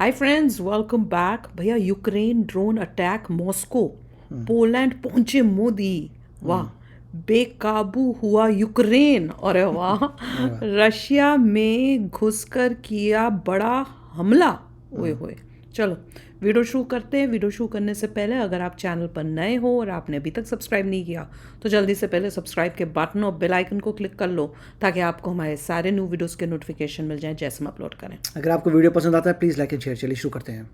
हाय friends, welcome back. भैया, Ukraine drone attack Moscow, Poland पहुंचे मोदी। वाह, बेकाबू हुआ यूक्रेन। अरे वाह। रशिया में घुसकर किया बड़ा हमला। ओए होए। चलो वीडियो शुरू करते हैं। वीडियो शुरू करने से पहले अगर आप चैनल पर नए हो और आपने अभी तक सब्सक्राइब नहीं किया तो जल्दी से पहले सब्सक्राइब के बटन और बेल आइकन को क्लिक कर लो ताकि आपको हमारे सारे न्यू वीडियोस के नोटिफिकेशन मिल जाएं जैसे हम अपलोड करें। अगर आपको वीडियो पसंद आता है प्लीज़ लाइक एंड शेयर। चलिए शुरू करते हैं।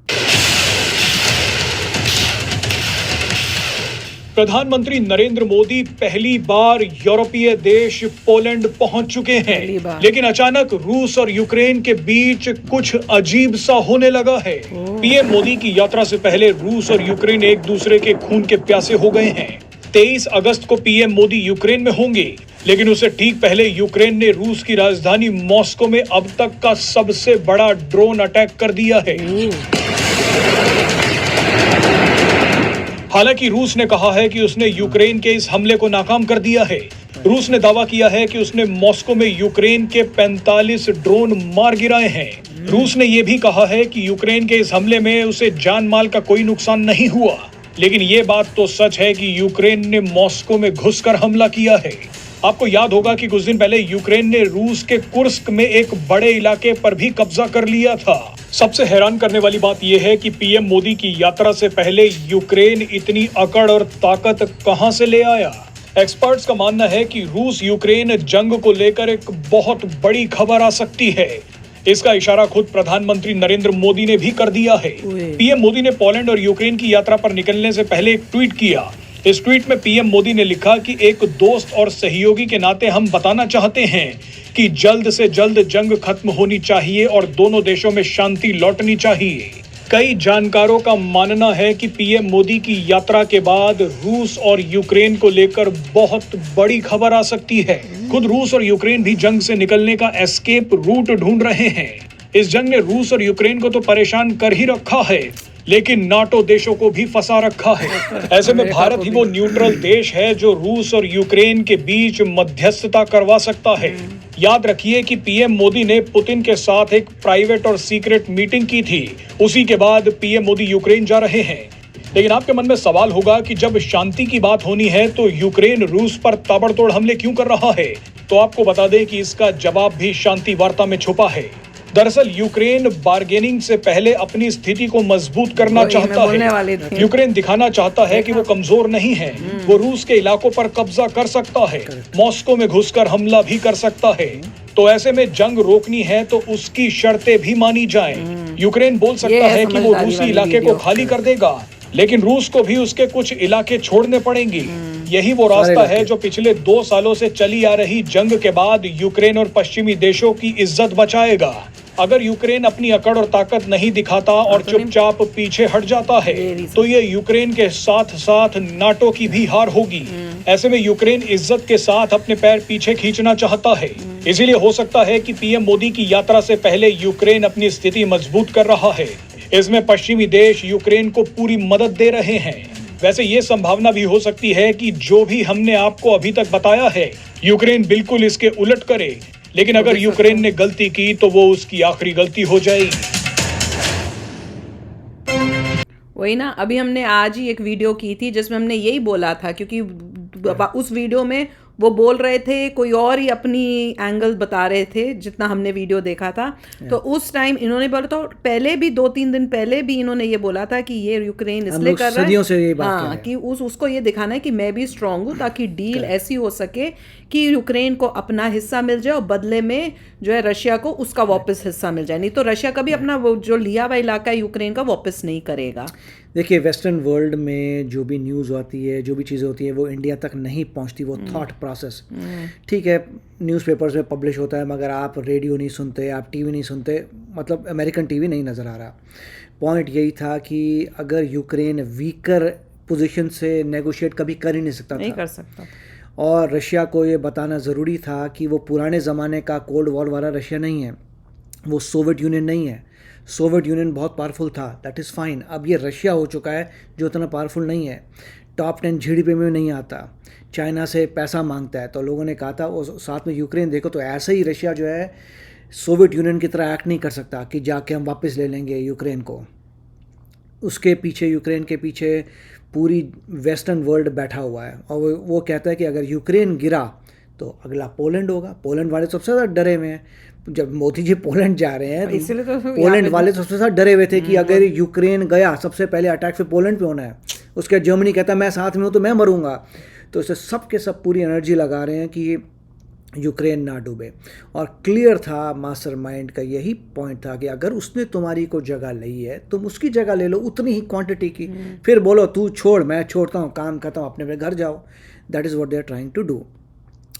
प्रधानमंत्री नरेंद्र मोदी पहली बार यूरोपीय देश पोलैंड पहुंच चुके पहली हैं, बार। लेकिन अचानक रूस और यूक्रेन के बीच कुछ अजीब सा होने लगा है। पीएम मोदी की यात्रा से पहले रूस और यूक्रेन एक दूसरे के खून के प्यासे हो गए हैं। 23 अगस्त को पीएम मोदी यूक्रेन में होंगे, लेकिन उससे ठीक पहले यूक्रेन ने रूस की राजधानी मॉस्को में अब तक का सबसे बड़ा ड्रोन अटैक कर दिया है। हालांकि रूस ने कहा है कि उसने यूक्रेन के इस हमले को नाकाम कर दिया है। रूस ने दावा किया है कि उसने मॉस्को में यूक्रेन के 45 ड्रोन मार गिराए हैं। रूस ने यह भी कहा है कि यूक्रेन के इस हमले में उसे जान माल का कोई नुकसान नहीं हुआ, लेकिन ये बात तो सच है कि यूक्रेन ने मॉस्को में घुसकर हमला किया है। आपको याद होगा कि कुछ दिन पहले यूक्रेन ने रूस के कुर्स्क में एक बड़े इलाके पर भी कब्जा कर लिया था। सबसे हैरान करने वाली बात यह है कि पीएम मोदी की यात्रा से पहले यूक्रेन इतनी अकड़ और ताकत कहां से ले आया। एक्सपर्ट्स का मानना है कि रूस यूक्रेन जंग को लेकर एक बहुत बड़ी खबर आ सकती है। इसका इशारा खुद प्रधानमंत्री नरेंद्र मोदी ने भी कर दिया है। पीएम मोदी ने पोलैंड और यूक्रेन की यात्रा पर निकलने से पहले एक ट्वीट किया। इस ट्वीट में पीएम मोदी ने लिखा कि एक दोस्त और सहयोगी के नाते हम बताना चाहते हैं कि जल्द से जल्द जंग खत्म होनी चाहिए और दोनों देशों में शांति लौटनी चाहिए। कई जानकारों का मानना है कि पीएम मोदी की यात्रा के बाद रूस और यूक्रेन को लेकर बहुत बड़ी खबर आ सकती है। खुद रूस और यूक्रेन भी जंग से निकलने का एस्केप रूट ढूंढ रहे हैं। इस जंग ने रूस और यूक्रेन को तो परेशान कर ही रखा है, लेकिन नाटो देशों को भी फंसा रखा है। ऐसे में भारत ही वो न्यूट्रल देश है जो रूस और यूक्रेन के बीच मध्यस्थता करवा सकता है। याद रखिए कि पीएम मोदी ने पुतिन के साथ एक प्राइवेट और सीक्रेट मीटिंग की थी। उसी के बाद पीएम मोदी यूक्रेन जा रहे हैं। लेकिन आपके मन में सवाल होगा कि जब शांति की बात होनी है तो यूक्रेन रूस पर ताबड़तोड़ हमले क्यों कर रहा है। तो आपको बता दें कि इसका जवाब भी शांति वार्ता में छुपा है। दरअसल यूक्रेन बार्गेनिंग से पहले अपनी स्थिति को मजबूत करना चाहता है। यूक्रेन दिखाना चाहता है कि वो कमजोर नहीं है। वो रूस के इलाकों पर कब्जा कर सकता है, मॉस्को में घुसकर हमला भी कर सकता है। तो ऐसे में जंग रोकनी है तो उसकी शर्तें भी मानी जाएं। यूक्रेन बोल सकता है कि वो रूसी इलाके को खाली कर देगा, लेकिन रूस को भी उसके कुछ इलाके छोड़ने पड़ेंगे। यही वो रास्ता है जो पिछले 2 सालों से चली आ रही जंग के बाद यूक्रेन और पश्चिमी देशों की इज्जत बचाएगा। अगर यूक्रेन अपनी अकड़ और ताकत नहीं दिखाता और चुपचाप पीछे हट जाता है तो ये यूक्रेन के साथ साथ नाटो की भी हार होगी। ऐसे में यूक्रेन इज्जत के साथ अपने पैर पीछे खींचना चाहता है। इसीलिए हो सकता है कि पीएम मोदी की यात्रा से पहले यूक्रेन अपनी स्थिति मजबूत कर रहा है। इसमें पश्चिमी देश यूक्रेन को पूरी मदद दे रहे हैं। वैसे ये संभावना भी हो सकती है कि जो भी हमने आपको अभी तक बताया है यूक्रेन बिल्कुल इसके उलट करे, लेकिन अगर यूक्रेन ने गलती की तो वो उसकी आखिरी गलती हो जाएगी। वही ना, अभी हमने आज ही एक वीडियो की थी जिसमें हमने यही बोला था, क्योंकि उस वीडियो में वो बोल रहे थे, कोई और ही अपनी एंगल बता रहे थे जितना हमने वीडियो देखा था। तो उस टाइम इन्होंने बोला था, पहले भी 2-3 दिन पहले भी इन्होंने ये बोला था कि ये यूक्रेन इसलिए कर रहा है, हाँ, कि उसको ये दिखाना है कि मैं भी स्ट्रांग हूँ ताकि डील ऐसी हो सके कि यूक्रेन को अपना हिस्सा मिल जाए और बदले में जो है रशिया को उसका वापस हिस्सा मिल जाए। नहीं तो रशिया कभी अपना वो जो लिया हुआ इलाका है यूक्रेन का वापस नहीं करेगा। देखिए, वेस्टर्न वर्ल्ड में जो भी न्यूज़ आती है, जो भी चीज़ें होती हैं, वो इंडिया तक नहीं पहुंचती। वो थॉट प्रोसेस ठीक है, न्यूज़पेपर्स में पब्लिश होता है, मगर आप रेडियो नहीं सुनते, आप टीवी नहीं सुनते, मतलब अमेरिकन टीवी नहीं नज़र आ रहा। पॉइंट यही था कि अगर यूक्रेन वीकर पोजीशन से नेगोशिएट कभी कर ही नहीं सकता, नहीं कर सकता, और रशिया को ये बताना ज़रूरी था कि वो पुराने ज़माने का कोल्ड वॉर वाला रशिया नहीं है, वो सोवियत यूनियन नहीं है। सोवियत यूनियन बहुत पावरफुल था, दैट इज़ फाइन। अब ये रशिया हो चुका है जो उतना पावरफुल नहीं है, टॉप 10 जीडीपी में नहीं आता, चाइना से पैसा मांगता है। तो लोगों ने कहा था, और साथ में यूक्रेन देखो, तो ऐसे ही रशिया जो है सोवियत यूनियन की तरह एक्ट नहीं कर सकता कि जाके हम वापस ले लेंगे यूक्रेन को। उसके पीछे, यूक्रेन के पीछे पूरी वेस्टर्न वर्ल्ड बैठा हुआ है और वो कहता है कि अगर यूक्रेन गिरा तो अगला पोलैंड होगा। पोलैंड वाले सबसे ज़्यादा डरे हुए हैं। जब मोदी जी पोलैंड जा रहे हैं इसलिए तो पोलैंड वाले सबसे ज़्यादा डरे हुए थे कि अगर यूक्रेन गया सबसे पहले अटैक फिर पोलैंड पे होना है। उसके जर्मनी कहता मैं साथ में हूँ तो मैं मरूंगा। तो इसे सब के सब पूरी एनर्जी लगा रहे हैं कि यूक्रेन ना डूबे। और क्लियर था, मास्टरमाइंड का यही पॉइंट था कि अगर उसने तुम्हारी को जगह ली है तुम उसकी जगह ले लो उतनी ही क्वांटिटी की, फिर बोलो तू छोड़ मैं छोड़ता हूँ, काम खत्म, अपने अपने घर जाओ। That is what they are trying to do.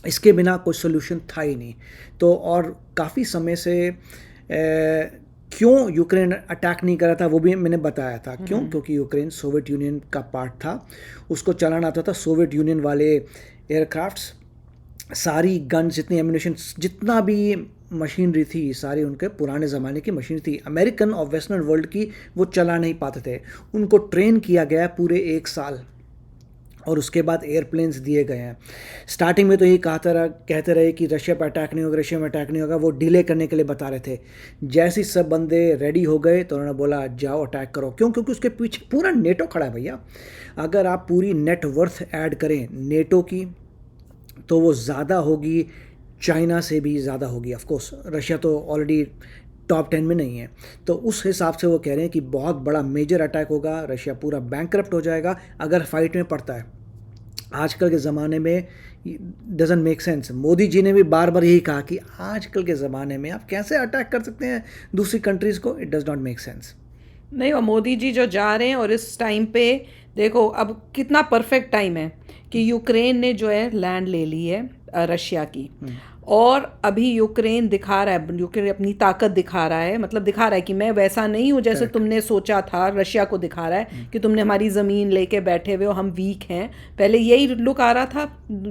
इसके बिना कोई सोल्यूशन था ही नहीं। तो और काफ़ी समय से क्यों यूक्रेन अटैक नहीं कर रहा था वो भी मैंने बताया था। क्यों? क्योंकि यूक्रेन सोवियत यूनियन का पार्ट था, उसको चलाना आता था सोवियत यूनियन वाले एयरक्राफ्ट्स, सारी गन, जितनी एम्यूनेशन, जितना भी मशीनरी थी सारी उनके पुराने ज़माने की मशीन थी। अमेरिकन और वेस्टर्न वर्ल्ड की वो चला नहीं पाते थे। उनको ट्रेन किया गया पूरे 1 साल और उसके बाद एयरप्लेन्स दिए गए हैं। स्टार्टिंग में तो यही कहते रहे कि रशिया पर अटैक नहीं होगा, रशिया में अटैक नहीं होगा, वो डिले करने के लिए बता रहे थे। जैसे ही सब बंदे रेडी हो गए तो उन्होंने बोला जाओ अटैक करो। क्यों? क्योंकि उसके पीछे पूरा नेटो खड़ा है भैया। अगर आप पूरी नेटवर्थ ऐड करें नेटो की तो वो ज़्यादा होगी, चाइना से भी ज़्यादा होगी। ऑफ कोर्स रशिया तो ऑलरेडी टॉप 10 में नहीं है। तो उस हिसाब से वो कह रहे हैं कि बहुत बड़ा मेजर अटैक होगा, रशिया पूरा बैंकरप्ट हो जाएगा अगर फाइट में पड़ता है। आजकल के ज़माने में doesn't make sense. Modi ji ने भी बार बार यही कहा कि आजकल के ज़माने में आप कैसे अटैक कर सकते हैं दूसरी कंट्रीज़ को, it does not make sense. नहीं, और मोदी जी जो जा रहे हैं और इस टाइम पे देखो अब कितना परफेक्ट टाइम है कि यूक्रेन ने जो है लैंड ले ली है रशिया की, और अभी यूक्रेन दिखा रहा है, यूक्रेन अपनी ताकत दिखा रहा है, मतलब दिखा रहा है कि मैं वैसा नहीं हूँ जैसे तुमने सोचा था। रशिया को दिखा रहा है कि तुमने हमारी ज़मीन लेके बैठे हुए हो, हम वीक हैं। पहले यही लुक आ रहा था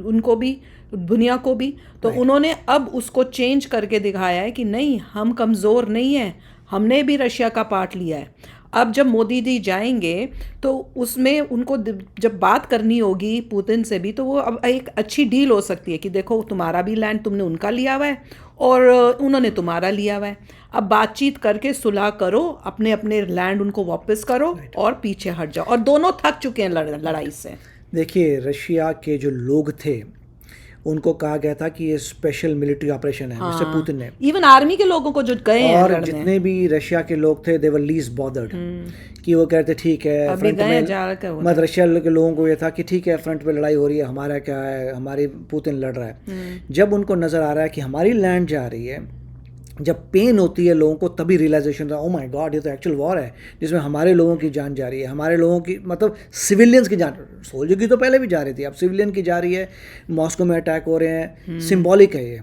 उनको भी, दुनिया को भी। तो उन्होंने अब उसको चेंज करके दिखाया है कि नहीं, हम कमज़ोर नहीं हैं, हमने भी रशिया का पार्ट लिया है। अब जब मोदी जी जाएंगे तो उसमें उनको जब बात करनी होगी पुतिन से भी, तो वो अब एक अच्छी डील हो सकती है कि देखो तुम्हारा भी लैंड तुमने उनका लिया हुआ है और उन्होंने तुम्हारा लिया हुआ है। अब बातचीत करके सुलह करो, अपने अपने लैंड उनको वापस करो और पीछे हट जाओ। और दोनों थक चुके हैं लड़ाई से। देखिए, रशिया के जो लोग थे उनको कहा गया था कि ये स्पेशल मिलिट्री ऑपरेशन है, जिससे पुतिन ने, इवन आर्मी के लोगों को जो गए हैं और लड़ने, जितने भी रशिया के लोग थे दे वर लीस्ट बॉदर्ड, कि वो कहते ठीक है फ्रंट में मत। रशिया के लोगों को ये था कि ठीक है फ्रंट पे लड़ाई हो रही है, हमारा क्या है, हमारी पुतिन लड़ रहा है। जब उनको नज़र आ रहा है कि हमारी लैंड जा रही है, जब पेन होती है लोगों को, तभी रियलाइजेशन था, ओ माय गॉड ये तो एक्चुअल वॉर है जिसमें हमारे लोगों की जान जा रही है, हमारे लोगों की, मतलब सिविलियंस की जान। सोल्जर की तो पहले भी जा रही थी, अब सिविलियन की जा रही है। मॉस्को में अटैक हो रहे हैं, सिंबॉलिक है ये।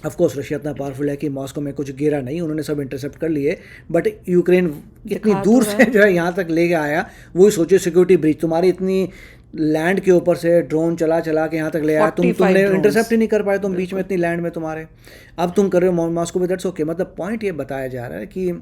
ऑफ कोर्स रशिया इतना पावरफुल है कि मॉस्को में कुछ गिरा नहीं, उन्होंने सब इंटरसेप्ट कर लिए, बट यूक्रेन इतनी दूर से जो है यहाँ तक लेके आया, वही सोचिए सिक्योरिटी ब्रीच। तुम्हारी इतनी लैंड के ऊपर से ड्रोन चला के यहाँ तक ले आया, तुमने इंटरसेप्ट ही नहीं कर पाए, तुम बीच में इतनी लैंड में तुम्हारे, अब तुम कर रहे हो मॉस्को में। That's okay. मतलब पॉइंट ये बताया जा रहा है कि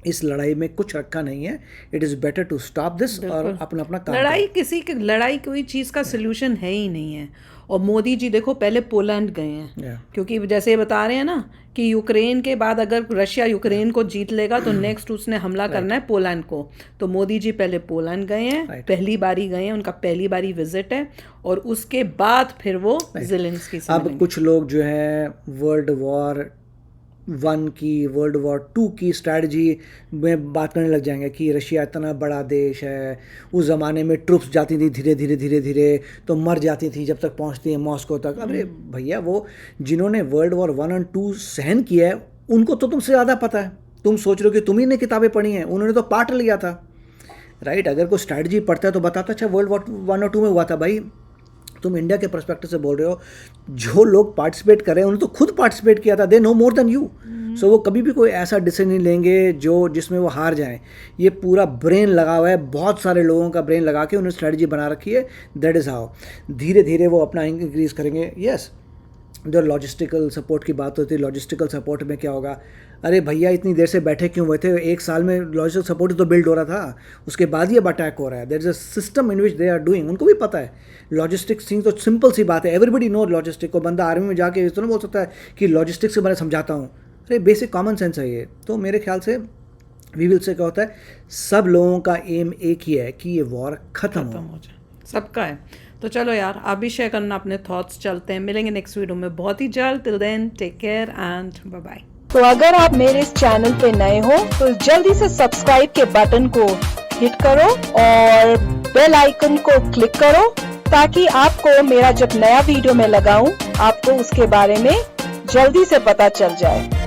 इस लड़ाई में कुछ रखा नहीं है, it is better to stop this और अपना अपना काम। लड़ाई कोई चीज़ का सोल्यूशन है ही नहीं है। और मोदी जी देखो पहले पोलैंड गए हैं, क्योंकि जैसे ये बता रहे हैं ना कि यूक्रेन के बाद अगर रशिया यूक्रेन को जीत लेगा तो नेक्स्ट उसने हमला करना है पोलैंड को। तो मोदी जी पहले पोलैंड गए हैं, पहली बारी गए हैं, उनका पहली बारी विजिट है, और उसके बाद फिर वो ज़ेलेंस्की से अब कुछ लोग जो है वर्ल्ड वॉर 1 की, वर्ल्ड वॉर 2 की स्ट्रैटेजी में बात करने लग जाएंगे कि रशिया इतना बड़ा देश है, उस ज़माने में ट्रुप्स जाती थी धीरे धीरे तो मर जाती थी जब तक पहुंचती है मॉस्को तक। अरे भैया, वो जिन्होंने वर्ल्ड वॉर 1 और 2 सहन किया है उनको तो तुमसे ज़्यादा पता है। तुम सोच रहे हो कि तुम ही ने किताबें पढ़ी हैं, उन्होंने तो पार्ट लिया था, राइट। अगर कोई स्ट्रैटेजी पढ़ता है तो बताता अच्छा वर्ल्ड वॉर 1 और 2 में हुआ था। भाई तुम इंडिया के पर्सपेक्टिव से बोल रहे हो, जो लोग पार्टिसिपेट कर रहे हैं उन्होंने तो खुद पार्टिसिपेट किया था, they know more than you. So वो कभी भी कोई ऐसा डिसीजन नहीं लेंगे जिसमें वो हार जाएं। ये पूरा ब्रेन लगा हुआ है, बहुत सारे लोगों का ब्रेन लगा के उन्होंने स्ट्रेटजी बना रखी है। दैट इज़ हाउ धीरे धीरे वो अपना इंक्रीज करेंगे। यस, जो लॉजिस्टिकल सपोर्ट की बात होती है, लॉजिस्टिकल सपोर्ट में क्या होगा, अरे भैया इतनी देर से बैठे क्यों हुए थे, 1 साल में लॉजिस्टिकल सपोर्ट तो बिल्ड हो रहा था, उसके बाद ही अब अटैक हो रहा है। There is a system in which they are doing, उनको भी पता है लॉजिस्टिक्स थिंग तो सिंपल सी बात है, एवरीबडी नो लॉजिस्टिक को। बंदा आर्मी में जाके इस तरह बोल सकता है कि लॉजिस्टिक्स के बारे में समझाता हूँ, अरे बेसिक कॉमन सेंस है ये। तो मेरे ख्याल से वी विल से क्या होता है, सब लोगों का एम एक ही है कि ये वॉर खत्म हो जाए, सबका है। तो चलो यार, आप भी शेयर करना अपने थॉट्स। चलते हैं, मिलेंगे नेक्स्ट वीडियो में बहुत ही जल्द। Till then take care and bye bye. तो अगर आप मेरे इस चैनल पे नए हो तो जल्दी से सब्सक्राइब के बटन को हिट करो और बेल आइकन को क्लिक करो, ताकि आपको मेरा जब नया वीडियो मैं लगाऊं आपको उसके बारे में जल्दी से पता चल जाए।